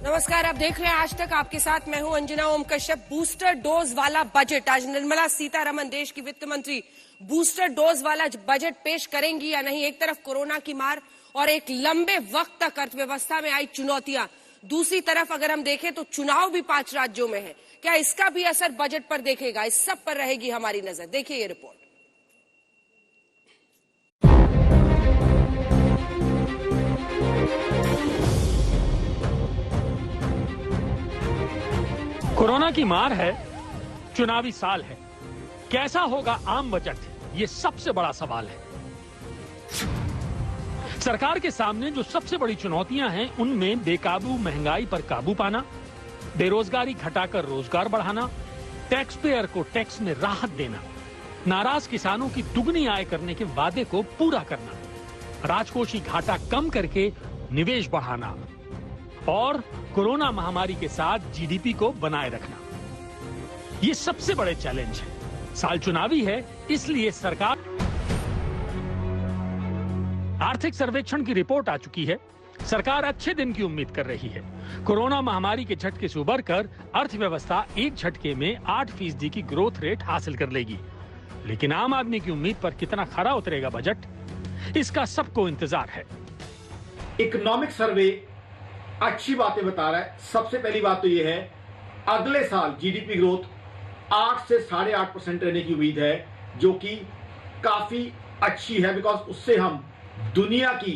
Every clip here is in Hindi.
नमस्कार, आप देख रहे हैं आज तक। आपके साथ मैं हूं अंजना ओम कश्यप। बूस्टर डोज वाला बजट आज निर्मला सीतारमण, देश की वित्त मंत्री, बूस्टर डोज वाला बजट पेश करेंगी या नहीं। एक तरफ कोरोना की मार और एक लंबे वक्त तक अर्थव्यवस्था में आई चुनौतियां, दूसरी तरफ अगर हम देखें तो चुनाव भी 5 राज्यों में है। क्या इसका भी असर बजट पर देखेगा? इस सब पर रहेगी हमारी नजर। देखिए ये रिपोर्ट। कोरोना की मार है, चुनावी साल है, कैसा होगा आम बजट, ये सबसे बड़ा सवाल है। सरकार के सामने जो सबसे बड़ी चुनौतियां हैं, उनमें बेकाबू महंगाई पर काबू पाना, बेरोजगारी घटाकर रोजगार बढ़ाना, टैक्स पेयर को टैक्स में राहत देना, नाराज किसानों की दुगनी आय करने के वादे को पूरा करना, राजकोषीय घाटा कम करके निवेश बढ़ाना और कोरोना महामारी के साथ जीडीपी को बनाए रखना। ये सबसे बड़े चैलेंज है। साल चुनावी है, इसलिए सरकार। आर्थिक सर्वेक्षण की रिपोर्ट आ चुकी है। सरकार अच्छे दिन की उम्मीद कर रही है। कोरोना महामारी के झटके से उबरकर अर्थव्यवस्था एक झटके में 8% की ग्रोथ रेट हासिल कर लेगी। लेकिन आम आदमी की उम्मीद पर कितना खरा उतरेगा बजट, इसका सबको इंतजार है। इकोनॉमिक सर्वे अच्छी बातें बता रहा है। सबसे पहली बात तो यह है, अगले साल जीडीपी ग्रोथ 8 से 8.5% रहने की उम्मीद है, जो कि काफी अच्छी है, बिकॉज उससे हम दुनिया की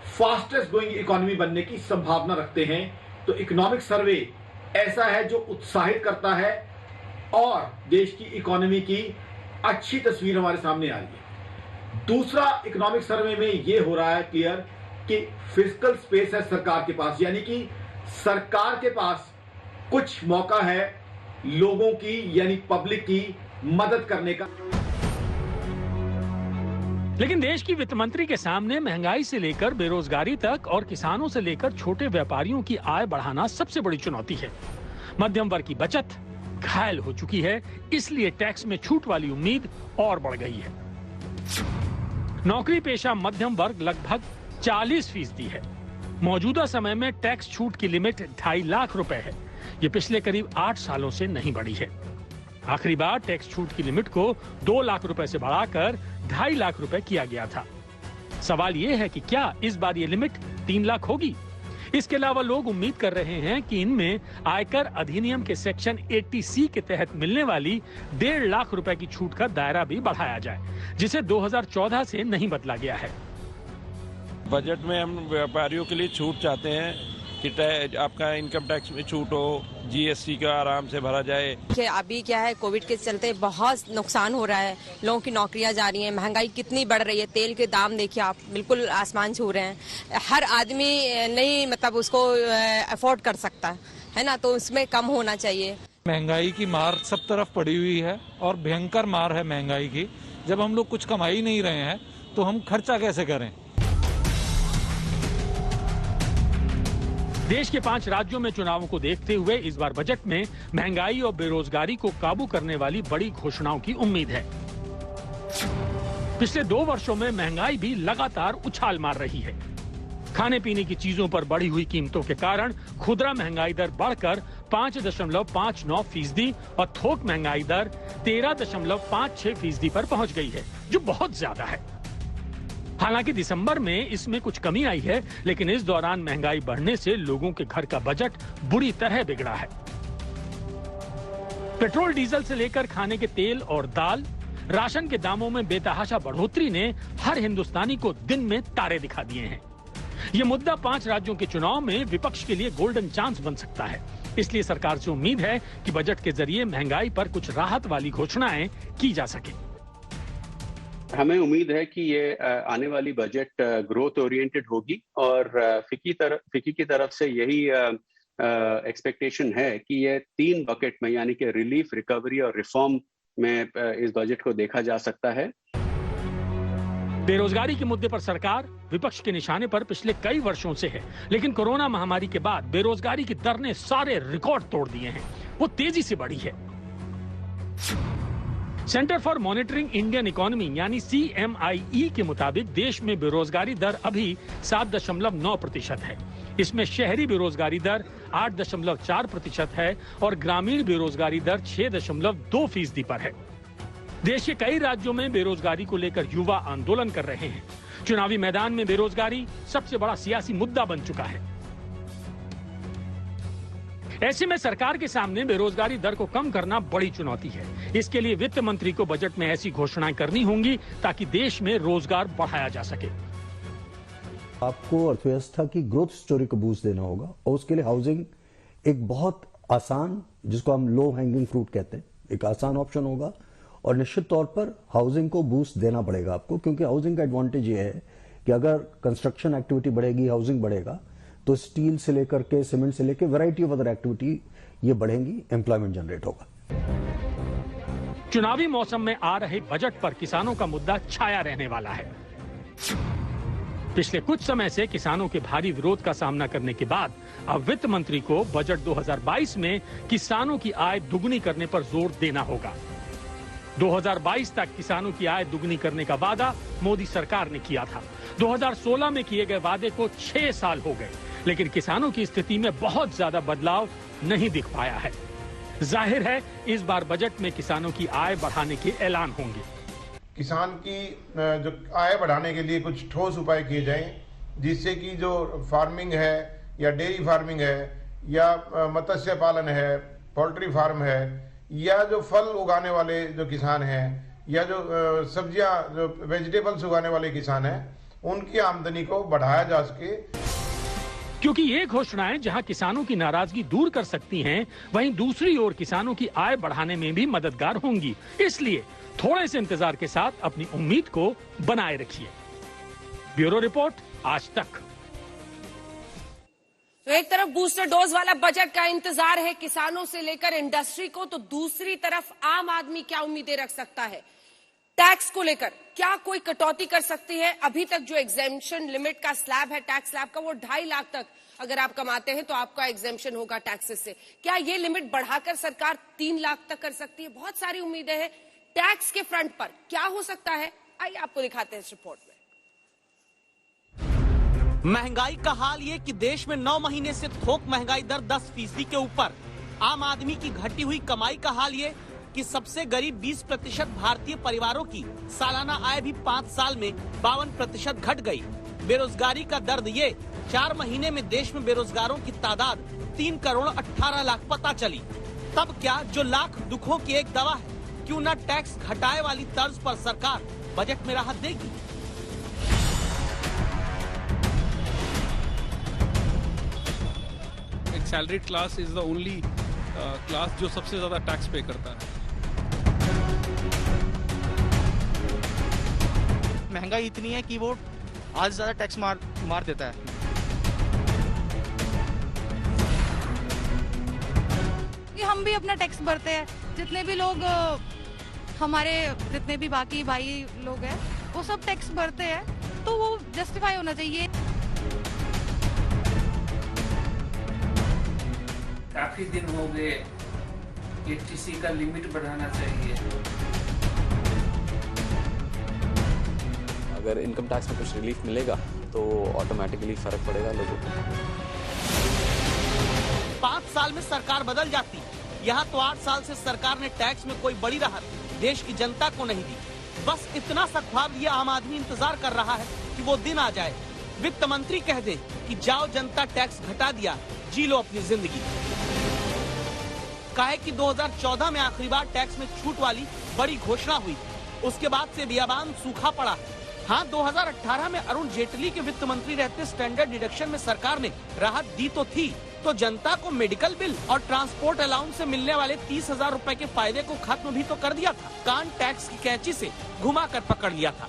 फास्टेस्ट ग्रोइंग इकोनॉमी बनने की संभावना रखते हैं। तो इकोनॉमिक सर्वे ऐसा है जो उत्साहित करता है और देश की इकोनॉमी की अच्छी तस्वीर हमारे सामने आ रही है। दूसरा, इकोनॉमिक सर्वे में यह हो रहा है क्लियर कि फिस्कल स्पेस है सरकार के पास, यानी कि सरकार के पास कुछ मौका है लोगों की यानी पब्लिक की मदद करने का। लेकिन देश की वित्त मंत्री के सामने महंगाई से लेकर बेरोजगारी तक और किसानों से लेकर छोटे व्यापारियों की आय बढ़ाना सबसे बड़ी चुनौती है। मध्यम वर्ग की बचत घायल हो चुकी है, इसलिए टैक्स में छूट वाली उम्मीद और बढ़ गई है। नौकरी पेशा मध्यम वर्ग लगभग 40% है। मौजूदा समय में टैक्स छूट की लिमिट 2.5 लाख रुपए है। ये पिछले करीब 8 सालों से नहीं बढ़ी है। आखिरी बार टैक्स छूट की लिमिट को 2 लाख रुपए से बढ़ाकर 2.5 लाख रुपए किया गया था। सवाल ये है कि क्या इस बार ये लिमिट 3 लाख होगी? इसके अलावा लोग उम्मीद कर रहे हैं कि इनमें आयकर अधिनियम के सेक्शन 80C के तहत मिलने वाली 1.5 लाख रुपए की छूट का दायरा भी बढ़ाया जाए, जिसे 2014 से नहीं बदला गया है। बजट में हम व्यापारियों के लिए छूट चाहते हैं कि आपका इनकम टैक्स में छूट हो, जीएसटी का आराम से भरा जाए। अभी क्या है, कोविड के चलते बहुत नुकसान हो रहा है, लोगों की नौकरियां जा रही हैं, महंगाई कितनी बढ़ रही है, तेल के दाम देखिए आप, बिल्कुल आसमान छू रहे हैं। हर आदमी नहीं मतलब उसको अफोर्ड कर सकता है ना, तो उसमें कम होना चाहिए। महंगाई की मार सब तरफ पड़ी हुई है और भयंकर मार है महंगाई की। जब हम लोग कुछ कमा ही नहीं रहे हैं तो हम खर्चा कैसे करें? देश के 5 राज्यों में चुनावों को देखते हुए इस बार बजट में महंगाई और बेरोजगारी को काबू करने वाली बड़ी घोषणाओं की उम्मीद है। पिछले 2 वर्षों में महंगाई भी लगातार उछाल मार रही है। खाने पीने की चीजों पर बढ़ी हुई कीमतों के कारण खुदरा महंगाई दर बढ़कर 5.59% और थोक महंगाई दर 13.56% पर पहुंच गई है, जो बहुत ज्यादा है। हालांकि दिसंबर में इसमें कुछ कमी आई है, लेकिन इस दौरान महंगाई बढ़ने से लोगों के घर का बजट बुरी तरह बिगड़ा है। पेट्रोल डीजल से लेकर खाने के तेल और दाल, राशन के दामों में बेतहाशा बढ़ोतरी ने हर हिंदुस्तानी को दिन में तारे दिखा दिए हैं। ये मुद्दा 5 राज्यों के चुनाव में विपक्ष के लिए गोल्डन चांस बन सकता है। इसलिए सरकार से उम्मीद है कि बजट के जरिए महंगाई पर कुछ राहत वाली घोषणाएं की जा सके। हमें उम्मीद है कि ये आने वाली बजट ग्रोथ ओरिएंटेड होगी और फिक्की की तरफ से यही एक्सपेक्टेशन है कि ये 3 बकेट में यानी कि रिलीफ, रिकवरी और रिफॉर्म में इस बजट को देखा जा सकता है। बेरोजगारी के मुद्दे पर सरकार विपक्ष के निशाने पर पिछले कई वर्षों से है, लेकिन कोरोना महामारी के बाद बेरोजगारी की दर ने सारे रिकॉर्ड तोड़ दिए हैं। वो तेजी से बढ़ी है। Centre for monitoring Indian economy यानी CMIE के मुताबिक देश में बेरोजगारी दर अभी 7.9% है। इसमें शहरी बेरोजगारी दर 8.4% है और ग्रामीण बेरोजगारी दर 6.2% पर है। देश के कई राज्यों में बेरोजगारी को लेकर युवा आंदोलन कर रहे हैं। चुनावी मैदान में बेरोजगारी सबसे बड़ा सियासी मुद्दा बन चुका है। ऐसे में सरकार के सामने बेरोजगारी दर को कम करना बड़ी चुनौती है। इसके लिए वित्त मंत्री को बजट में ऐसी घोषणाएं करनी होंगी ताकि देश में रोजगार बढ़ाया जा सके। आपको अर्थव्यवस्था की ग्रोथ स्टोरी को बूस्ट देना होगा और उसके लिए हाउसिंग एक बहुत आसान, जिसको हम लो हैंगिंग फ्रूट कहते हैं, एक आसान ऑप्शन होगा और निश्चित तौर पर हाउसिंग को बूस्ट देना पड़ेगा आपको, क्योंकि हाउसिंग का एडवांटेज ये है कि अगर कंस्ट्रक्शन एक्टिविटी बढ़ेगी, हाउसिंग बढ़ेगा, तो स्टील से लेकर के सीमेंट से लेकर वैरायटी ऑफ अदर एक्टिविटी ये बढ़ेंगी, एम्प्लॉयमेंट जनरेट होगा। चुनावी मौसम में आ रहे बजट पर किसानों का मुद्दा छाया रहने वाला है। पिछले कुछ समय से किसानों के भारी विरोध का सामना करने के बाद अब वित्त मंत्री को बजट 2022 में किसानों की आय दुगनी करने पर जोर देना होगा। 2022 तक किसानों की आय दुगनी करने का वादा मोदी सरकार ने किया था। 2016 में किए गए वादे को 6 साल हो गए, लेकिन किसानों की स्थिति में बहुत ज्यादा बदलाव नहीं दिख पाया है। जाहिर है इस बार बजट में किसानों की आय बढ़ाने के ऐलान होंगे। किसान की जो आय बढ़ाने के लिए कुछ ठोस उपाय किए जाएं, जिससे कि जो फार्मिंग है या डेयरी फार्मिंग है या मत्स्य पालन है, पोल्ट्री फार्म है, या जो फल उगाने वाले जो किसान हैं या जो सब्जियां, जो वेजिटेबल्स उगाने वाले किसान हैं, उनकी आमदनी को बढ़ाया जा सके। क्योंकि ये घोषणाएं जहां किसानों की नाराजगी दूर कर सकती हैं, वहीं दूसरी ओर किसानों की आय बढ़ाने में भी मददगार होंगी। इसलिए थोड़े से इंतजार के साथ अपनी उम्मीद को बनाए रखिए। ब्यूरो रिपोर्ट, आज तक। तो एक तरफ बूस्टर डोज वाला बजट का इंतजार है किसानों से लेकर इंडस्ट्री को, तो दूसरी तरफ आम आदमी क्या उम्मीदें रख सकता है? टैक्स को लेकर क्या कोई कटौती कर सकती है? अभी तक जो एग्जेम्पशन लिमिट का स्लैब है, टैक्स स्लैब का, वो 2.5 लाख तक अगर आप कमाते हैं तो आपका एग्जेम्पशन होगा टैक्सेस से। क्या ये लिमिट बढ़ाकर सरकार 3 लाख तक कर सकती है? बहुत सारी उम्मीदें हैं टैक्स के फ्रंट पर। क्या हो सकता है, आइए आपको दिखाते हैं इस रिपोर्ट में। महंगाई का हाल ये कि देश में 9 महीने से थोक महंगाई दर 10% के ऊपर। आम आदमी की घटी हुई कमाई का हाल ये कि सबसे गरीब 20% भारतीय परिवारों की सालाना आय भी 5 साल में 52% घट गई। बेरोजगारी का दर्द ये 4 महीने में देश में बेरोजगारों की तादाद 3 करोड़ 18 लाख पता चली। तब क्या जो लाख दुखों की एक दवा है, क्यों न टैक्स घटाए वाली तर्ज पर सरकार बजट में राहत देगी? एक salaried class is the only class जो सबसे ज्यादा टैक्स पे करता है। महंगाई इतनी है कि वो आज ज्यादा टैक्स मार देता है। हम भी अपना टैक्स भरते हैं, जितने भी लोग हमारे जितने भी बाकी भाई लोग हैं वो सब टैक्स भरते हैं, तो वो जस्टिफाई होना चाहिए। काफी दिन हो गए, एटीसी का लिमिट बढ़ाना चाहिए। अगर इनकम टैक्स में कुछ रिलीफ मिलेगा तो ऑटोमेटिकली फर्क पड़ेगा लोगों को। 5 साल में सरकार बदल जाती, यहाँ तो 8 साल से सरकार ने टैक्स में कोई बड़ी राहत देश की जनता को नहीं दी। बस इतना सा ख्वाब लिए आम आदमी इंतजार कर रहा है कि वो दिन आ जाए, वित्त मंत्री कह दे कि जाओ जनता टैक्स घटा दिया, जी लो अपनी जिंदगी। काहे कि 2014 में आखिरी बार टैक्स में छूट वाली बड़ी घोषणा हुई, उसके बाद से बियाबान सूखा पड़ा। हाँ, 2018 में अरुण जेटली के वित्त मंत्री रहते स्टैंडर्ड डिडक्शन में सरकार ने राहत दी तो थी, तो जनता को मेडिकल बिल और ट्रांसपोर्ट अलाउंस से मिलने वाले 30,000 रुपए के फायदे को खत्म भी तो कर दिया था। कान टैक्स की कैंची से घुमा कर पकड़ लिया था।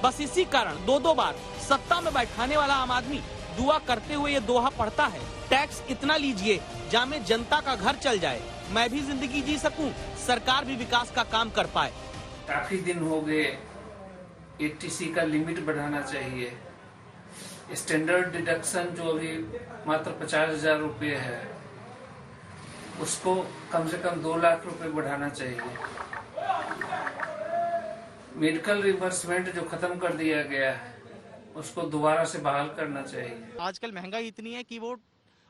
बस इसी कारण 2 बार सत्ता में बैठाने वाला आम आदमी दुआ करते हुए ये दोहा पढ़ता है, टैक्स इतना लीजिए जामे जनता का घर चल जाए, मैं भी जिंदगी जी सकूं, सरकार भी विकास का काम कर पाए। काफी दिन हो गए, एटीसी का लिमिट बढ़ाना चाहिए। स्टैंडर्ड डिडक्शन जो अभी मात्र 50,000 रुपये है, उसको कम से कम 2 लाख रुपए बढ़ाना चाहिए। मेडिकल रिइंबर्समेंट जो खत्म कर दिया गया है, उसको दोबारा से बहाल करना चाहिए। आजकल महंगाई इतनी है कि वो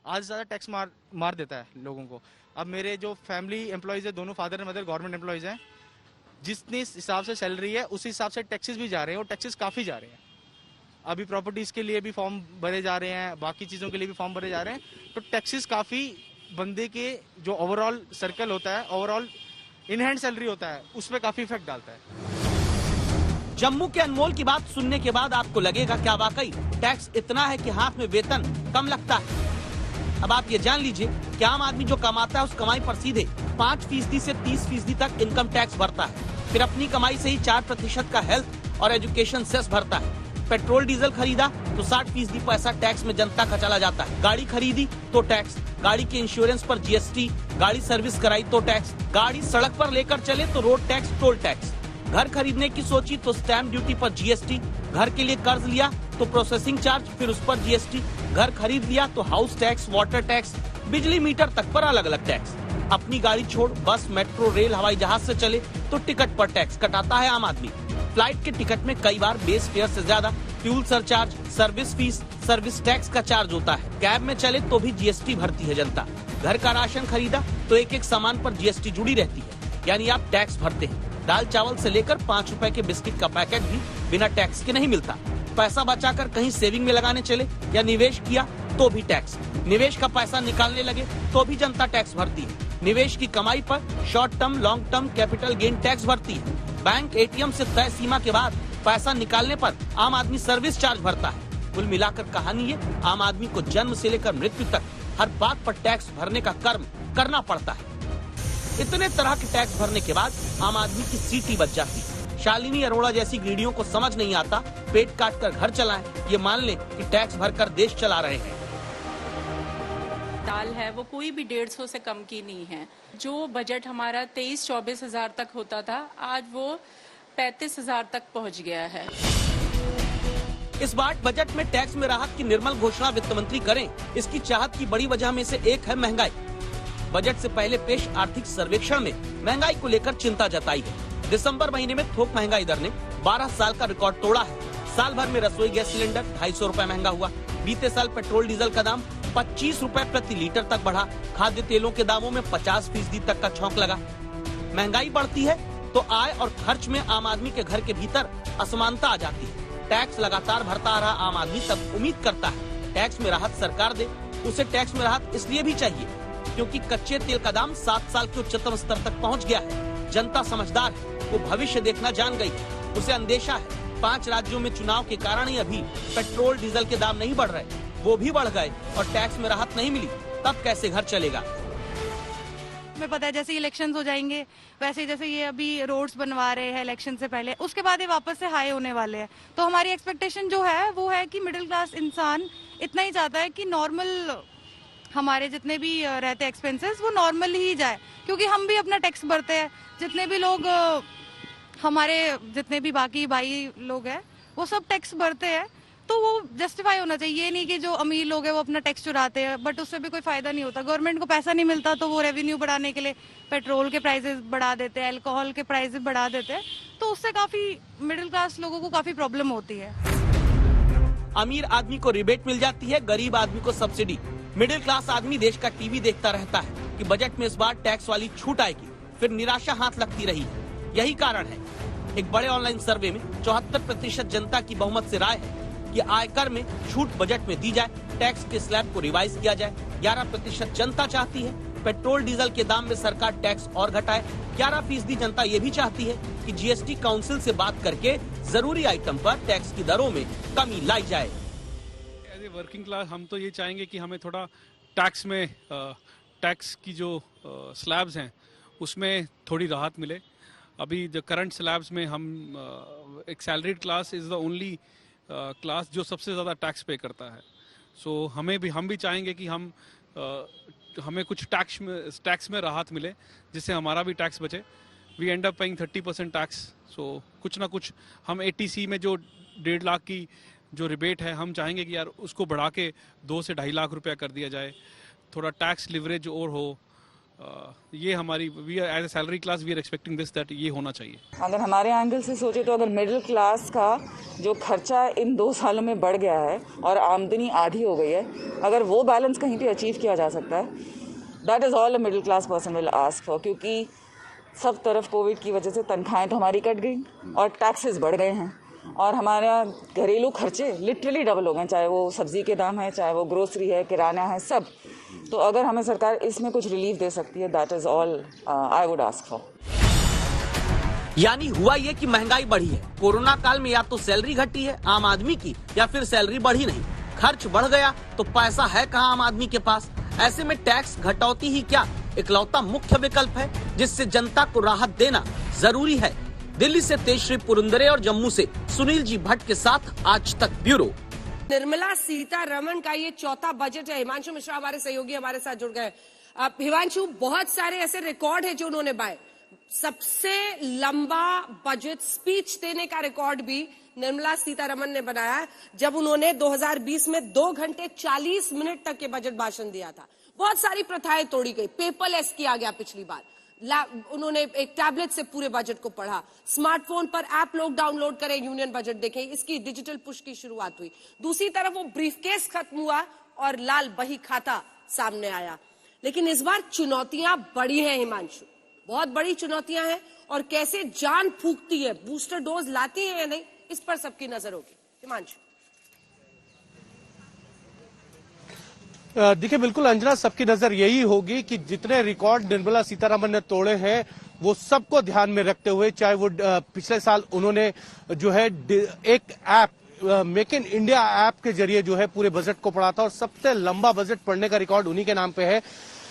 आज ज़्यादा टैक्स मार देता है लोगों को। अब मेरे जो फैमिली एम्प्लॉयज़ है, दोनों father and mother government employees हैं, जितने हिसाब से सैलरी है उस हिसाब से टैक्सेस भी जा रहे हैं, और टैक्सेस काफ़ी जा रहे हैं। अभी प्रॉपर्टीज़ के लिए भी फॉर्म भरे जा रहे हैं, बाकी चीज़ों के लिए भी फॉर्म भरे जा रहे हैं, तो टैक्सेस काफ़ी बंदे के जो ओवरऑल सर्कल होता है, ओवरऑल इन हैंड सैलरी होता है, उस पर काफ़ी इफेक्ट डालता है। जम्मू के अनमोल की बात सुनने के बाद आपको लगेगा क्या वाकई टैक्स इतना है कि हाथ में वेतन कम लगता है। अब आप ये जान लीजिए कि आम आदमी जो कमाता है उस कमाई पर सीधे 5% से 30% तक इनकम टैक्स भरता है। फिर अपनी कमाई से ही 4% का हेल्थ और एजुकेशन सेस भरता है। पेट्रोल डीजल खरीदा तो 60% पैसा टैक्स में जनता का चला जाता है। गाड़ी खरीदी तो टैक्स, गाड़ी के इंश्योरेंस पर जीएसटी, गाड़ी सर्विस कराई तो टैक्स, गाड़ी सड़क पर लेकर चले तो रोड टैक्स, टोल टैक्स, घर खरीदने की सोची तो स्टैम्प ड्यूटी पर जीएसटी, घर के लिए कर्ज लिया तो प्रोसेसिंग चार्ज, फिर उस पर जीएसटी, घर खरीद लिया तो हाउस टैक्स, वाटर टैक्स, बिजली मीटर तक पर अलग अलग टैक्स। अपनी गाड़ी छोड़ बस, मेट्रो, रेल, हवाई जहाज से चले तो टिकट पर टैक्स कटाता है आम आदमी। फ्लाइट के टिकट में कई बार बेस फेयर से ज्यादा fuel surcharge, service fees, service tax का चार्ज होता है। कैब में चले तो भी जीएसटी भरती है जनता। घर का राशन खरीदा तो एक एक सामान पर जीएसटी जुड़ी रहती है, यानी आप टैक्स भरते हैं। दाल चावल से लेकर 5 रुपए के बिस्किट का पैकेट भी बिना टैक्स के नहीं मिलता। पैसा बचाकर कहीं सेविंग में लगाने चले या निवेश किया तो भी टैक्स। निवेश का पैसा निकालने लगे तो भी जनता टैक्स भरती है। निवेश की कमाई पर short term, long term capital gain tax भरती है। बैंक एटीएम से तय सीमा के बाद पैसा निकालने पर आम आदमी सर्विस चार्ज भरता है। कुल मिलाकर कहानी ये, आम आदमी को जन्म से लेकर मृत्यु तक हर बात पर टैक्स भरने का कर्म करना पड़ता है। इतने तरह के टैक्स भरने के बाद आम आदमी की सीटी बच जाती है। शालिनी अरोड़ा जैसी गृहिणियों को समझ नहीं आता, पेट काट कर घर चलाएं, ये मान लें कि टैक्स भरकर देश चला रहे हैं। दाल है वो कोई भी 150 से कम की नहीं है। जो बजट हमारा 23-24 हजार तक होता था, आज वो 35 हजार तक पहुंच गया है। इस बार बजट में टैक्स में राहत की निर्मल घोषणा वित्त मंत्री करें, इसकी चाहत की बड़ी वजह में से एक है महंगाई। बजट से पहले पेश आर्थिक सर्वेक्षण में महंगाई को लेकर चिंता जताई है। दिसंबर महीने में थोक महंगाई दर ने 12 साल का रिकॉर्ड तोड़ा है। साल भर में रसोई गैस सिलेंडर 250 रुपए महंगा हुआ। बीते साल पेट्रोल डीजल का दाम 25 रुपए प्रति लीटर तक बढ़ा। खाद्य तेलों के दामों में 50% तक का छौंक लगा। महंगाई बढ़ती है तो आय और खर्च में आम आदमी के घर के भीतर असमानता आ जाती है। टैक्स लगातार भरता आ रहा आम आदमी तब उम्मीद करता है टैक्स में राहत सरकार दे। उसे टैक्स में राहत इसलिए भी चाहिए क्योंकि कच्चे तेल का दाम 7 साल के उच्चतम स्तर तक पहुंच गया है। जनता समझदार है, वो भविष्य देखना जान गई है। उसे अंदेशा है 5 राज्यों में चुनाव के कारण ही अभी पेट्रोल डीजल के दाम नहीं बढ़ रहे, वो भी बढ़ गए और टैक्स में राहत नहीं मिली, तब कैसे घर चलेगा। हमें पता है जैसे इलेक्शंस हो जाएंगे वैसे जैसे ये अभी रोड्स बनवा रहे हैं इलेक्शन से पहले, उसके बाद ये वापस से हाई होने वाले हैं। तो हमारी एक्सपेक्टेशन जो है वो है कि मिडिल क्लास इंसान इतना ही चाहता है कि नॉर्मल हमारे जितने भी रहते हैं एक्सपेंसेस वो नॉर्मल ही जाए, क्योंकि हम भी अपना टैक्स भरते हैं। जितने भी लोग हमारे जितने भी बाकी भाई लोग हैं वो सब टैक्स भरते हैं, तो वो जस्टिफाई होना चाहिए। ये नहीं कि जो अमीर लोग हैं वो अपना टैक्स चुराते हैं, बट उससे भी कोई फायदा नहीं होता। गवर्नमेंट को पैसा नहीं मिलता तो वो रेवेन्यू बढ़ाने के लिए पेट्रोल के प्राइसेस बढ़ा देते हैं, अल्कोहल के प्राइसेस बढ़ा देते हैं, तो उससे काफी मिडिल क्लास लोगों को काफी प्रॉब्लम होती है। अमीर आदमी को रिबेट मिल जाती है, गरीब आदमी को सब्सिडी। मिडिल क्लास आदमी देश का टीवी देखता रहता है कि बजट में इस बार टैक्स वाली छूट आएगी, फिर निराशा हाथ लगती रही है। यही कारण है एक बड़े ऑनलाइन सर्वे में 74% जनता की बहुमत से राय है कि आयकर में छूट बजट में दी जाए, टैक्स के स्लैब को रिवाइज किया जाए। 11% जनता चाहती है पेट्रोल डीजल के दाम में सरकार टैक्स और घटाए। 11% जनता ये भी चाहती है कि जीएसटी काउंसिल से बात करके जरूरी आइटम पर टैक्स की दरों में कमी लाई जाए। एज ए वर्किंग क्लास हम तो ये चाहेंगे कि हमें थोड़ा टैक्स में टैक्स की जो स्लैब्स हैं उसमें थोड़ी राहत मिले। अभी जो करंट स्लैब्स में हम एक salaried class is the only class जो सबसे ज़्यादा टैक्स पे करता है। सो हम भी चाहेंगे कि हमें कुछ टैक्स में राहत मिले जिससे हमारा भी टैक्स बचे। We end up paying 30% tax. So कुछ ना कुछ हम एटीसी में जो 1.5 लाख की जो रिबेट है हम चाहेंगे कि यार उसको बढ़ा के 2 से 2.5 लाख रुपया कर दिया जाए। थोड़ा टैक्स लिवरेज और हो, ये हमारी as a salary class we are expecting this that ये होना चाहिए। अगर हमारे एंगल से सोचे तो अगर मिडिल क्लास का जो खर्चा इन 2 सालों में बढ़ गया है और आमदनी आधी हो गई है, अगर वो बैलेंस कहीं पे अचीव किया जा सकता है, that is all a middle class person will ask for. क्योंकि सब तरफ कोविड की वजह से तनख्वाहें तो हमारी कट गई और टैक्सेस बढ़ गए हैं और हमारा घरेलू खर्चे लिटरली डबल हो गए, चाहे वो सब्जी के दाम है, चाहे वो ग्रोसरी है, किराना है, सब। तो अगर हमें सरकार इसमें कुछ रिलीफ दे सकती है, that is all I would ask for. यानी हुआ ये कि महंगाई बढ़ी है। कोरोना काल में या तो सैलरी घटी है आम आदमी की या फिर सैलरी बढ़ी नहीं। खर्च बढ़ गया तो पैसा है कहाँ आम आदमी के पास। ऐसे में टैक्स घटौती ही क्या इकलौता मुख्य विकल्प है जिससे जनता को राहत देना जरूरी है। दिल्ली से तेजश्री पुरंदरे और जम्मू से सुनील जी भट्ट के साथ आज तक ब्यूरो। निर्मला सीतारमण का ये चौथा बजट है। हिमांशु मिश्रा हमारे सहयोगी हमारे साथ जुड़ गए। हिमांशु, बहुत सारे ऐसे रिकॉर्ड है जो उन्होंने बनाए। सबसे लंबा बजट स्पीच देने का रिकॉर्ड भी निर्मला सीतारमण ने बनाया जब उन्होंने 2020 में 2 घंटे 40 मिनट तक के बजट भाषण दिया था। बहुत सारी प्रथाएं तोड़ी गई, पेपरलेस किया गया पिछली बार। उन्होंने एक टैबलेट से पूरे बजट को पढ़ा, स्मार्टफोन पर ऐप लोग डाउनलोड करें, यूनियन बजट देखें, इसकी डिजिटल पुश की शुरुआत हुई। दूसरी तरफ वो ब्रीफकेस खत्म हुआ और लाल बही खाता सामने आया। लेकिन इस बार चुनौतियां बड़ी हैं हिमांशु, बहुत बड़ी चुनौतियां हैं और कैसे जान फूंकती है, बूस्टर डोज लाती है या नहीं, इस पर सबकी नजर होगी। हिमांशु। देखिए बिल्कुल अंजना, सबकी नजर यही होगी कि जितने रिकॉर्ड निर्मला सीतारमण ने तोड़े हैं वो सबको ध्यान में रखते हुए, चाहे वो पिछले साल उन्होंने जो है एक app make in India app के जरिए जो है पूरे बजट को पढ़ा था और सबसे लंबा बजट पढ़ने का रिकॉर्ड उन्हीं के नाम पे है।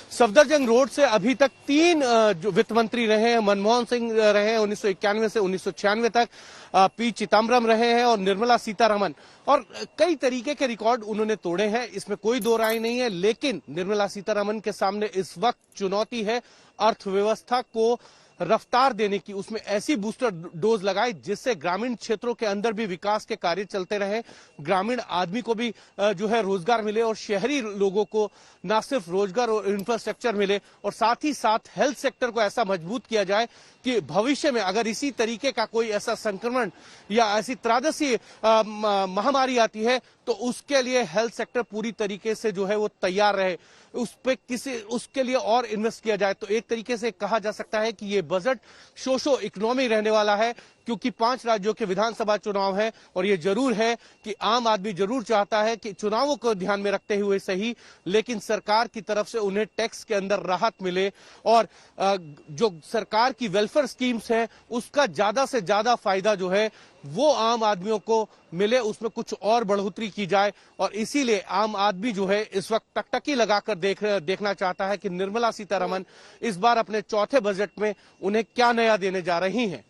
सफदरजंग रोड से अभी तक 3 जो वित्त मंत्री रहे हैं, मनमोहन सिंह रहे हैं 1991 से 1996 तक, पी चिदम्बरम रहे हैं और निर्मला सीतारमण, और कई तरीके के रिकॉर्ड उन्होंने तोड़े हैं, इसमें कोई दो राय नहीं है। लेकिन निर्मला सीतारमण के सामने इस वक्त चुनौती है अर्थव्यवस्था को रफ्तार देने की। उसमें ऐसी बूस्टर डोज लगाए जिससे ग्रामीण क्षेत्रों के अंदर भी विकास के कार्य चलते रहे, ग्रामीण आदमी को भी जो है रोजगार मिले और शहरी लोगों को न सिर्फ रोजगार और इंफ्रास्ट्रक्चर मिले, और साथ ही साथ हेल्थ सेक्टर को ऐसा मजबूत किया जाए कि भविष्य में अगर इसी तरीके का कोई ऐसा संक्रमण या ऐसी त्रासदी महामारी आती है तो उसके लिए हेल्थ सेक्टर पूरी तरीके से जो है वो तैयार रहे, उसके लिए और इन्वेस्ट किया जाए। तो एक तरीके से कहा जा सकता है कि ये बजट सोशो इकोनॉमी रहने वाला है, क्योंकि 5 राज्यों के विधानसभा चुनाव है और ये जरूर है कि आम आदमी जरूर चाहता है कि चुनावों को ध्यान में रखते हुए सही, लेकिन सरकार की तरफ से उन्हें टैक्स के अंदर राहत मिले और जो सरकार की वेलफेयर स्कीम्स हैं उसका ज्यादा से ज्यादा फायदा जो है वो आम आदमियों को मिले, उसमें कुछ और बढ़ोतरी की जाए। और इसीलिए आम आदमी जो है इस वक्त टकटकी लगाकर देखना चाहता है कि निर्मला सीतारमण इस बार अपने चौथे बजट में उन्हें क्या नया देने जा रही हैं।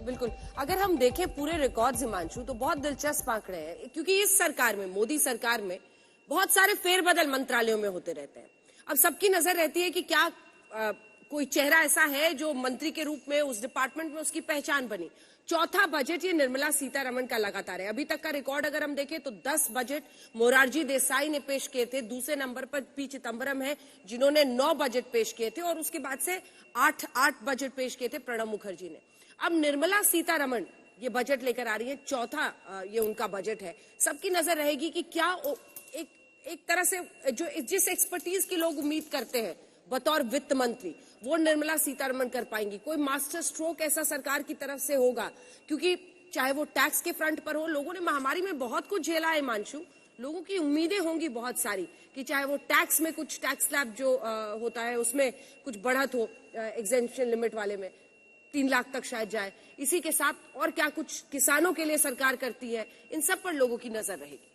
बिल्कुल, अगर हम देखें पूरे रिकॉर्ड्स हिमांशु तो बहुत दिलचस्प आंकड़े हैं, क्योंकि इस सरकार में, मोदी सरकार में बहुत सारे फेरबदल मंत्रालयों में होते रहते हैं। अब सबकी नजर रहती है कि क्या कोई चेहरा ऐसा है जो मंत्री के रूप में उस डिपार्टमेंट में उसकी पहचान बनी। चौथा बजट ये निर्मला सीतारमण का लगातार है। अभी तक का रिकॉर्ड अगर हम देखें तो 10 बजट मोरारजी देसाई ने पेश किए थे, दूसरे नंबर पर पी चिदम्बरम है जिन्होंने 9 बजट पेश किए थे, और उसके बाद से 8 बजट पेश किए थे प्रणब मुखर्जी ने। अब निर्मला सीतारमण ये बजट लेकर आ रही है, चौथा ये उनका बजट है। सबकी नजर रहेगी कि क्या एक तरह से जो जिस एक्सपर्टीज की लोग उम्मीद करते हैं बतौर वित्त मंत्री वो निर्मला सीतारमण कर पाएंगी। कोई मास्टर स्ट्रोक ऐसा सरकार की तरफ से होगा, क्योंकि चाहे वो टैक्स के फ्रंट पर हो, लोगों ने महामारी में बहुत कुछ झेला है हिमांशु, लोगों की उम्मीदें होंगी बहुत सारी कि चाहे वो टैक्स में कुछ टैक्स स्लैब जो होता है उसमें कुछ बढ़त हो, एग्जेम्पशन लिमिट वाले में 3 लाख तक शायद जाए, इसी के साथ और क्या कुछ किसानों के लिए सरकार करती है, इन सब पर लोगों की नजर रहेगी।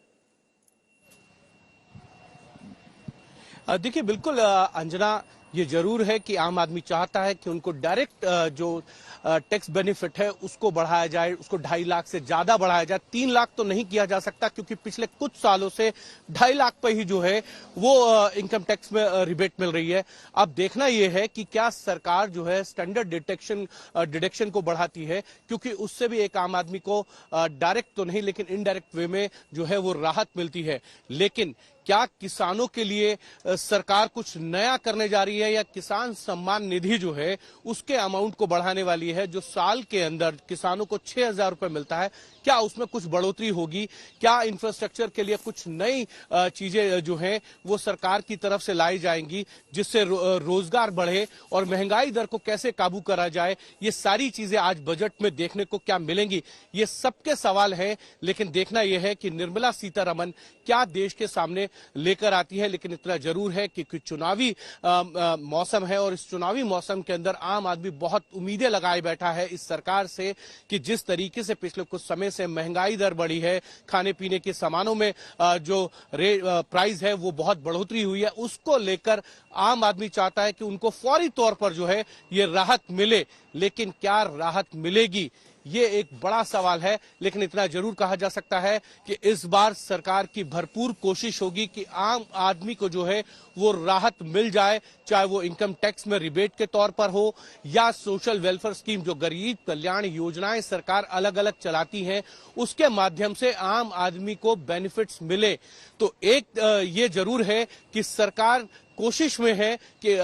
देखिए बिल्कुल अंजना, ये जरूर है कि आम आदमी चाहता है कि उनको डायरेक्ट जो टैक्स बेनिफिट है उसको बढ़ाया जाए, उसको 2.5 लाख से ज्यादा बढ़ाया जाए। 3 लाख तो नहीं किया जा सकता क्योंकि पिछले कुछ सालों से 2.5 लाख पे ही जो है वो इनकम टैक्स में रिबेट मिल रही है। अब देखना यह है कि क्या सरकार जो है स्टैंडर्ड डिडक्शन को बढ़ाती है, क्योंकि उससे भी एक आम आदमी को डायरेक्ट तो नहीं लेकिन इनडायरेक्ट वे में जो है वो राहत मिलती है। लेकिन क्या किसानों के लिए सरकार कुछ नया करने जा रही है या किसान सम्मान निधि जो है उसके अमाउंट को बढ़ाने वाली है, जो साल के अंदर किसानों को 6,000 रुपए मिलता है, क्या उसमें कुछ बढ़ोतरी होगी? क्या इंफ्रास्ट्रक्चर के लिए कुछ नई चीजें जो हैं वो सरकार की तरफ से लाई जाएंगी जिससे रोजगार बढ़े और महंगाई दर को कैसे काबू करा जाए? ये सारी चीजें आज बजट में देखने को क्या मिलेंगी, ये सबके सवाल हैं। लेकिन देखना यह है कि निर्मला सीतारमण क्या देश के सामने लेकर आती है। लेकिन इतना जरूर है कि चुनावी मौसम है और इस चुनावी मौसम के अंदर आम आदमी बहुत उम्मीदें लगाए बैठा है इस सरकार से कि जिस तरीके से पिछले कुछ समय से महंगाई दर बढ़ी है, खाने पीने के सामानों में जो प्राइस है वो बहुत बढ़ोतरी हुई है, उसको लेकर आम आदमी चाहता है कि उनको फौरी तौर पर जो है ये राहत मिले। लेकिन क्या राहत मिलेगी, ये एक बड़ा सवाल है। लेकिन इतना जरूर कहा जा सकता है कि इस बार सरकार की भरपूर कोशिश होगी कि आम आदमी को जो है वो राहत मिल जाए, चाहे वो इनकम टैक्स में रिबेट के तौर पर हो या सोशल वेलफेयर स्कीम, जो गरीब कल्याण योजनाएं सरकार अलग अलग चलाती हैं उसके माध्यम से आम आदमी को बेनिफिट्स मिले। तो एक ये जरूर है कि सरकार कोशिश में है कि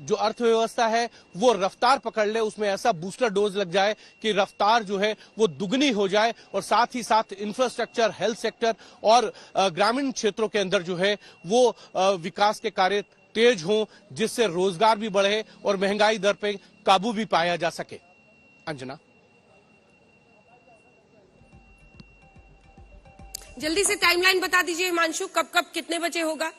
जो अर्थव्यवस्था है वो रफ्तार पकड़ ले, उसमें ऐसा बूस्टर डोज लग जाए कि रफ्तार जो है वो दुगनी हो जाए और साथ ही साथ इंफ्रास्ट्रक्चर, हेल्थ सेक्टर और ग्रामीण क्षेत्रों के अंदर जो है वो विकास के कार्य तेज हों, जिससे रोजगार भी बढ़े और महंगाई दर पे काबू भी पाया जा सके। अंजना, जल्दी से टाइमलाइन बता दीजिए हिमांशु, कब कब कितने बजे होगा?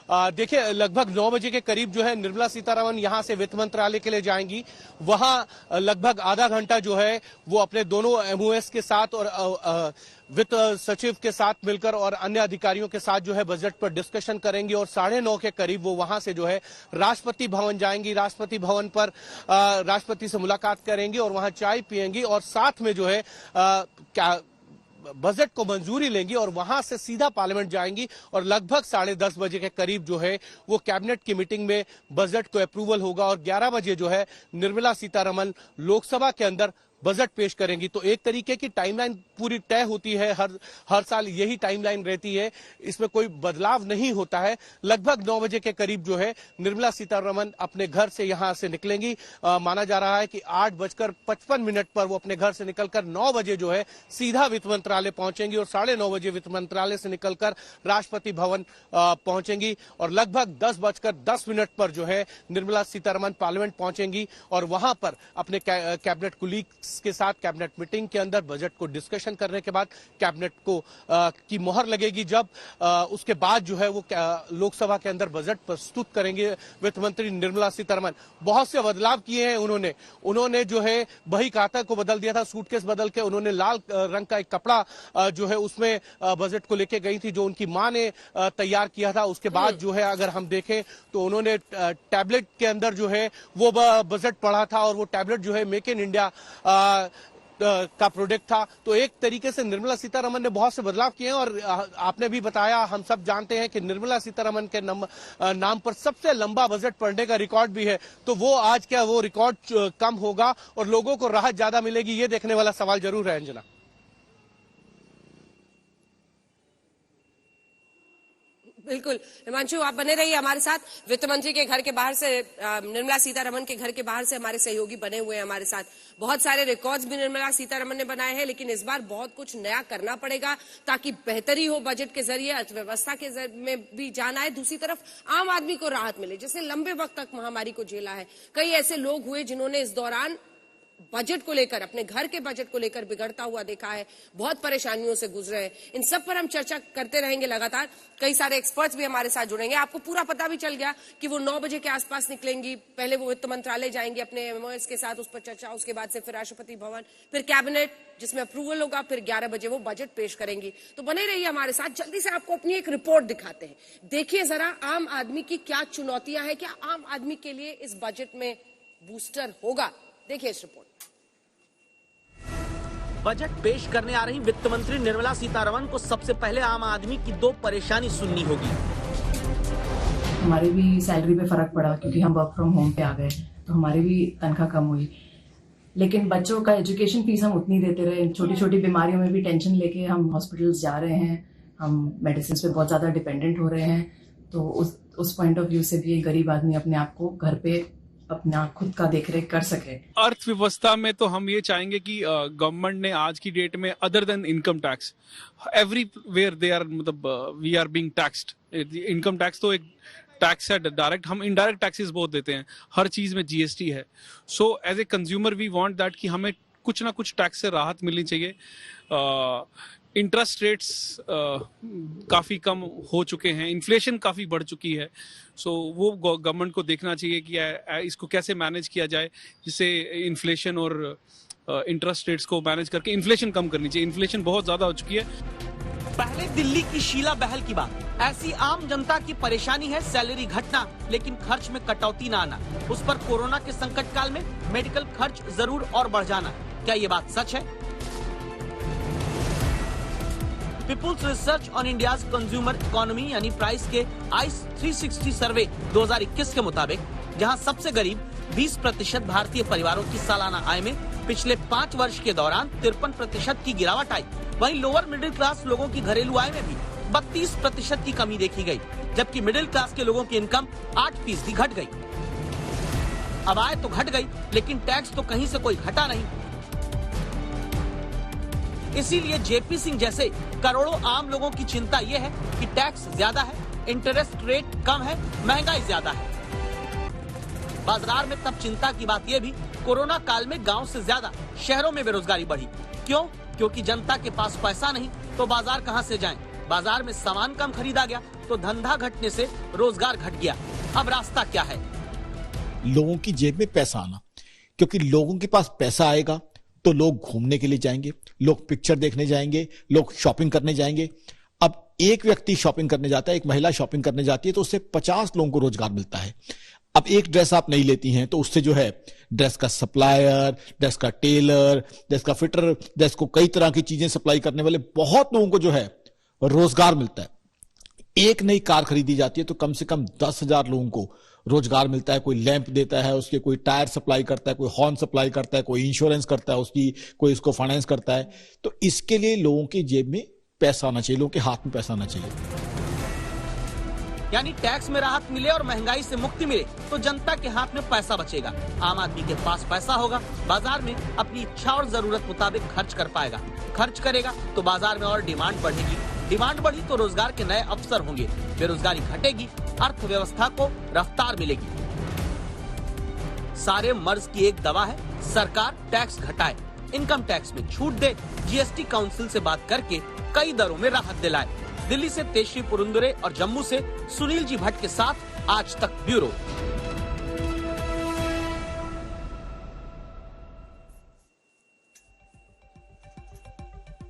देखिए, लगभग 9 बजे के करीब जो है निर्मला सीतारमण यहां से वित्त मंत्रालय के लिए जाएंगी। वहां लगभग आधा घंटा जो है वो अपने दोनों एमओएस के साथ और वित्त सचिव के साथ मिलकर और अन्य अधिकारियों के साथ जो है बजट पर डिस्कशन करेंगी और 9:30 के करीब वो वहां से जो है राष्ट्रपति भवन जाएंगी। राष्ट्रपति भवन पर राष्ट्रपति से मुलाकात करेंगी और वहां चाय पिएंगी और साथ में जो है बजट को मंजूरी लेंगी और वहां से सीधा पार्लियामेंट जाएंगी और लगभग 10:30 बजे के करीब जो है वो कैबिनेट की मीटिंग में बजट को अप्रूवल होगा और 11 बजे जो है निर्मला सीतारमण लोकसभा के अंदर बजट पेश करेंगी। तो एक तरीके की टाइमलाइन पूरी तय होती है, हर साल यही टाइमलाइन रहती है, इसमें कोई बदलाव नहीं होता है। लगभग 9 बजे के करीब जो है निर्मला सीतारमण अपने घर से यहां से निकलेंगी। माना जा रहा है कि 8:55 पर वो अपने घर से निकलकर 9 बजे जो है सीधा वित्त मंत्रालय पहुंचेंगी और 9:30 बजे वित्त मंत्रालय से निकलकर राष्ट्रपति भवन पहुंचेंगी और लगभग 10:10 पर जो है निर्मला सीतारमण पार्लियामेंट पहुंचेंगी और वहां पर अपने कैबिनेट कुलीग्स के साथ कैबिनेट मीटिंग के अंदर बजट को डिस्कशन करने के बाद कैबिनेट को की मोहर लगेगी। जब उसके बाद जो है वो लोकसभा के अंदर बजट प्रस्तुत करेंगे वित्त मंत्री निर्मला सीतारमण। बहुत से बदलाव किए हैं उन्होंने जो है बही खाता को बदल दिया था, सूटकेस बदल के उन्होंने लाल रंग का एक कपड़ा जो है उसमें बजट को लेके गई थी जो उनकी मां ने तैयार किया था। उसके बाद जो है अगर हम देखें तो उन्होंने टैबलेट के अंदर जो है वो बजट पढ़ा था और वो टैबलेट जो है मेक इन इंडिया का प्रोडक्ट था। तो एक तरीके से निर्मला सीतारमण ने बहुत से बदलाव किए हैं और आपने भी बताया, हम सब जानते हैं कि निर्मला सीतारमण के नाम पर सबसे लंबा बजट पढ़ने का रिकॉर्ड भी है। तो वो आज क्या वो रिकॉर्ड कम होगा और लोगों को राहत ज्यादा मिलेगी, ये देखने वाला सवाल जरूर है। अंजना, बिल्कुल हिमांशु, आप बने रहिए हमारे साथ। वित्त मंत्री के घर के बाहर से, निर्मला सीतारमण के घर के बाहर से हमारे सहयोगी बने हुए हैं हमारे साथ। बहुत सारे रिकॉर्ड्स भी निर्मला सीतारमण ने बनाए हैं, लेकिन इस बार बहुत कुछ नया करना पड़ेगा ताकि बेहतरी हो बजट के जरिए, अर्थव्यवस्था के में भी जान आए, दूसरी तरफ आम आदमी को राहत मिले। जैसे लंबे वक्त तक महामारी को झेला है, कई ऐसे लोग हुए जिन्होंने इस दौरान बजट को लेकर, अपने घर के बजट को लेकर बिगड़ता हुआ देखा है, बहुत परेशानियों से गुजरे हैं। इन सब पर हम चर्चा करते रहेंगे लगातार। कई सारे एक्सपर्ट्स भी हमारे साथ जुड़ेंगे। आपको पूरा पता भी चल गया कि वो 9 बजे के आसपास निकलेंगी। पहले वो वित्त मंत्रालय जाएंगे अपने एमओएस के साथ, उस पर चर्चा, उसके बाद से फिर राष्ट्रपति भवन, फिर कैबिनेट जिसमें अप्रूवल होगा, फिर 11 बजे वो बजट पेश करेंगी। तो बने रहिए हमारे साथ। जल्दी से आपको अपनी एक रिपोर्ट दिखाते हैं। देखिए जरा आम आदमी की क्या चुनौतियां हैं, क्या आम आदमी के लिए इस बजट में बूस्टर होगा। देखिए इस रिपोर्ट। बजट पेश करने आ रही वित्त मंत्री निर्मला सीतारमण को सबसे पहले आम आदमी की 2 परेशानी सुननी होगी। हमारे भी सैलरी पे फर्क पड़ा क्योंकि हम वर्क फ्रॉम होम पे आ गए, तो हमारी भी तनख्वाह कम हुई। लेकिन बच्चों का एजुकेशन फीस हम उतनी देते रहे। छोटी छोटी बीमारियों में भी टेंशन लेके हम हॉस्पिटल्स जा रहे हैं, हम मेडिसिन पे बहुत ज्यादा डिपेंडेंट हो रहे हैं। तो उस पॉइंट ऑफ व्यू से भी एक गरीब आदमी अपने आप को घर पे अपना खुद का देखरेख कर सके। अर्थव्यवस्था में तो हम ये चाहेंगे कि गवर्नमेंट ने आज की डेट में other than income tax everywhere they are, मतलब we are being taxed. Income tax तो एक टैक्स है डायरेक्ट, हम इनडायरेक्ट टैक्सेस बहुत देते हैं, हर चीज में जीएसटी है। So as a consumer we want that कि हमें कुछ ना कुछ टैक्स से राहत मिलनी चाहिए। इंटरेस्ट रेट्स काफी कम हो चुके हैं, इन्फ्लेशन काफी बढ़ चुकी है। सो वो गवर्नमेंट को देखना चाहिए कि इसको कैसे मैनेज किया जाए, जिससे इन्फ्लेशन और इंटरेस्ट रेट्स को मैनेज करके इन्फ्लेशन कम करनी चाहिए। इन्फ्लेशन बहुत ज्यादा हो चुकी है। पहले दिल्ली की शीला बहल की बात। ऐसी आम जनता की परेशानी है सैलरी घटना लेकिन खर्च में कटौती न आना। उस पर कोरोना के संकट काल में मेडिकल खर्च जरूर और बढ़ जाना। क्या ये बात सच है? People's research on India's consumer economy यानी प्राइस के आइस 360 सर्वे 2021 के मुताबिक जहां सबसे गरीब 20% भारतीय परिवारों की सालाना आय में पिछले 5 वर्ष के दौरान 53% की गिरावट आई, वहीं लोअर मिडिल क्लास लोगों की घरेलू आय में भी 32% की कमी देखी गई, जबकि मिडिल क्लास के लोगों की इनकम 8% घट गई। अब आय तो घट गई लेकिन टैक्स तो कहीं से कोई घटा नहीं। इसीलिए जेपी सिंह जैसे करोड़ों आम लोगों की चिंता ये है कि टैक्स ज्यादा है, इंटरेस्ट रेट कम है, महंगाई ज्यादा है। बाजार में तब चिंता की बात ये भी, कोरोना काल में गांव से ज्यादा शहरों में बेरोजगारी बढ़ी। क्यों? क्योंकि जनता के पास पैसा नहीं तो बाजार कहां से जाएं? बाजार में सामान कम खरीदा गया तो धंधा घटने से रोजगार घट गया। अब रास्ता क्या है? लोगों की जेब में पैसा आना, क्योंकि लोगों के पास पैसा आएगा तो लोग घूमने के लिए जाएंगे, लोग पिक्चर देखने जाएंगे, लोग शॉपिंग करने जाएंगे। अब एक व्यक्ति शॉपिंग करने जाता है, एक महिला शॉपिंग करने जाती है तो उससे 50 लोगों को रोजगार मिलता है। अब एक ड्रेस आप नहीं लेती हैं तो उससे जो है ड्रेस का सप्लायर, ड्रेस का टेलर, ड्रेस का फिटर, ड्रेस को कई तरह की चीजें सप्लाई करने वाले बहुत लोगों को जो है रोजगार मिलता है। एक नई कार खरीदी जाती है तो कम से कम 10,000 लोगों को रोजगार मिलता है। कोई लैंप देता है, उसके कोई टायर सप्लाई करता है, कोई हॉर्न सप्लाई करता है, कोई इंश्योरेंस करता है उसकी, कोई इसको फाइनेंस करता है। तो इसके लिए लोगों की जेब में पैसा आना चाहिए, लोगों के हाथ में पैसा आना चाहिए। यानी टैक्स में राहत मिले और महंगाई से मुक्ति मिले तो जनता के हाथ में पैसा बचेगा। आम आदमी के पास पैसा होगा, बाजार में अपनी इच्छा और जरूरत मुताबिक खर्च कर पाएगा। खर्च करेगा तो बाजार में और डिमांड बढ़ेगी, डिमांड बढ़ी तो रोजगार के नए अवसर होंगे, बेरोजगारी घटेगी, अर्थव्यवस्था को रफ्तार मिलेगी। सारे मर्ज की एक दवा है, सरकार टैक्स घटाए, इनकम टैक्स में छूट दे, जीएसटी काउंसिल से बात करके कई दरों में राहत दिलाए। दिल्ली से तेजश्री पुरुंदरे और जम्मू से सुनील जी भट्ट के साथ आज तक ब्यूरो।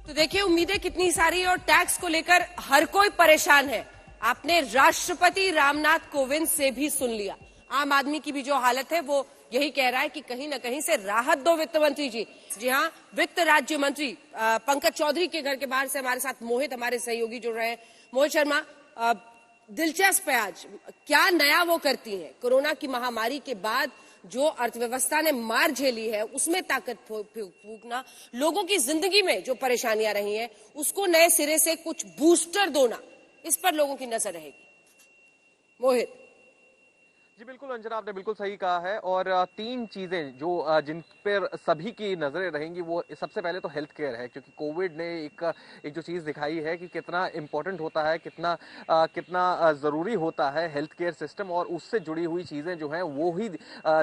तो देखिए उम्मीदें कितनी सारी और टैक्स को लेकर हर कोई परेशान है। आपने राष्ट्रपति रामनाथ कोविंद से भी सुन लिया। आम आदमी की भी जो हालत है वो यही कह रहा है कि कहीं न कहीं से राहत दो वित्त मंत्री जी। जी हाँ, वित्त राज्य मंत्री पंकज चौधरी के घर के बाहर से हमारे साथ मोहित हमारे सहयोगी जुड़ रहे हैं। मोहित शर्मा, दिलचस्प है आज क्या नया वो करती हैं? कोरोना की महामारी के बाद जो अर्थव्यवस्था ने मार झेली है उसमें ताकत फूंकना, लोगों की जिंदगी में जो परेशानियां रही हैं उसको नए सिरे से कुछ बूस्टर दोना, इस पर लोगों की नजर रहेगी। मोहित। जी बिल्कुल अंजना, आपने बिल्कुल सही कहा है। और तीन चीजें जो जिन पर सभी की नजरें रहेंगी, वो सबसे पहले तो हेल्थ केयर है, क्योंकि कोविड ने एक जो चीज दिखाई है कि कितना इंपॉर्टेंट होता है, कितना जरूरी होता है हेल्थ केयर सिस्टम, और उससे जुड़ी हुई चीजें जो हैं वो ही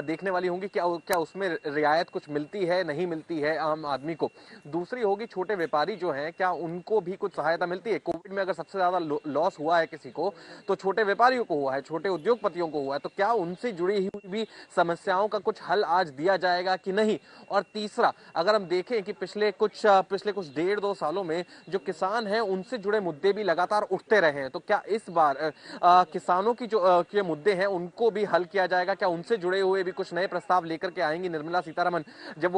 देखने वाली होंगी। क्या उसमें रियायत कुछ मिलती है, नहीं मिलती है आम आदमी को। दूसरी होगी छोटे व्यापारी जो हैं, क्या उनको भी कुछ सहायता मिलती है। कोविड में अगर सबसे ज्यादा लॉस हुआ है किसी को, तो छोटे व्यापारियों को हुआ है, छोटे उद्योगपतियों को हुआ है। तो क्या उनसे जुड़ी हुई भी समस्याओं का कुछ हल आज दिया जाएगा कि नहीं। और तीसरा, अगर हम देखें कि पिछले कुछ 1.5-2 सालों में जो किसान हैं, उनसे जुड़े मुद्दे भी लगातार उठते रहे हैं, तो क्या इस बार किसानों की जो मुद्दे हैं उनको भी हल किया जाएगा। क्या उनसे जुड़े हुए भी कुछ नए प्रस्ताव लेकर के आएंगी निर्मला सीतारमण जब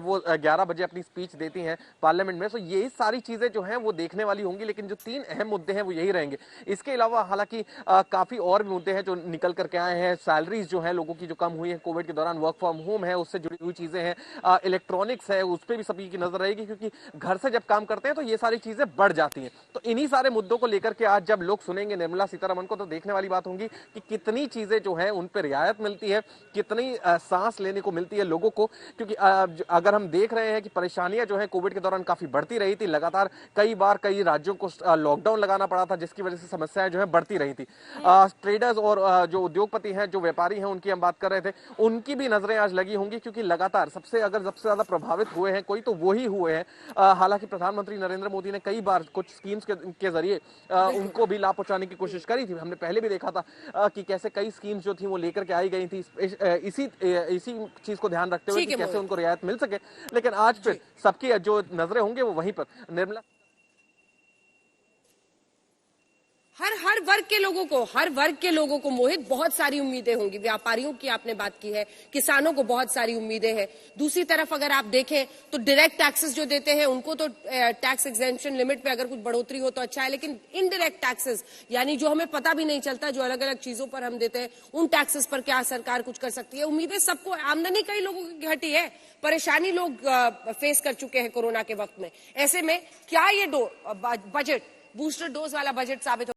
वो 11 बजे अपनी स्पीच देती हैं पार्लियामेंट में। तो यही सारी चीजें जो हैं वो देखने वाली होंगी, लेकिन जो 3 अहम मुद्दे हैं वो यही रहेंगे। इसके अलावा हालांकि काफी और भी मुद्दे हैं जो निकल करके आए हैं। सैलरीज जो है लोगों की जो कम हुई है कोविड के दौरान, वर्क फ्रॉम होम है, उससे जुड़ी हुई चीजें हैं, इलेक्ट्रॉनिक्स है, उस पर भी सभी की नजर रहेगी, क्योंकि घर से जब काम करते हैं तो ये सारी चीजें बढ़ जाती हैं। तो इन्हीं सारे मुद्दों को लेकर के आज जब लोग सुनेंगे निर्मला सीतारमण को, तो देखने वाली बात होगी कि कितनी चीजें जो है उन पर रियायत मिलती है, कितनी सांस लेने को मिलती है लोगों को। क्योंकि अगर हम देख रहे हैं कि परेशानियां जो है कोविड के दौरान काफी बढ़ती रही थी, लगातार कई बार कई राज्यों को लॉकडाउन लगाना पड़ा था, जिसकी वजह से समस्याएं जो है बढ़ती रही थी। ट्रेडर्स और जो उद्योगपति हैं, जो व्यापारी हैं, उनकी हम बात कर रहे थे, उनकी भी नजरें आज लगी होंगी, क्योंकि लगातार सबसे ज्यादा प्रभावित हुए हैं कोई, तो वो ही हुए हैं। हालांकि प्रधानमंत्री नरेंद्र मोदी ने कई बार कुछ स्कीम्स के जरिए उनको भी लाभ पहुंचाने की कोशिश करी थी। हमने पहले भी देखा था कि कैसे कई स्कीम्स जो थी वो लेकर के आई गई थी, इसी चीज को ध्यान रखते हुए कि कैसे उनको रियायत मिल सके। लेकिन आज फिर सबकी जो नजरें होंगे वो वहीं पर निर्मला। हर वर्ग के लोगों को मोहित बहुत सारी उम्मीदें होंगी। व्यापारियों की आपने बात की है, किसानों को बहुत सारी उम्मीदें हैं। दूसरी तरफ अगर आप देखें तो डायरेक्ट टैक्सेस जो देते हैं उनको तो टैक्स एग्जेम्पशन लिमिट पे अगर कुछ बढ़ोतरी हो तो अच्छा है, लेकिन इनडायरेक्ट टैक्सेस यानी जो हमें पता भी नहीं चलता, जो अलग अलग चीजों पर हम देते हैं, उन टैक्सेस पर क्या सरकार कुछ कर सकती है। उम्मीदें सबको, आमदनी कई लोगों की घटी है, परेशानी लोग फेस कर चुके हैं कोरोना के वक्त में। ऐसे में क्या ये बजट बूस्टर डोज वाला बजट साबित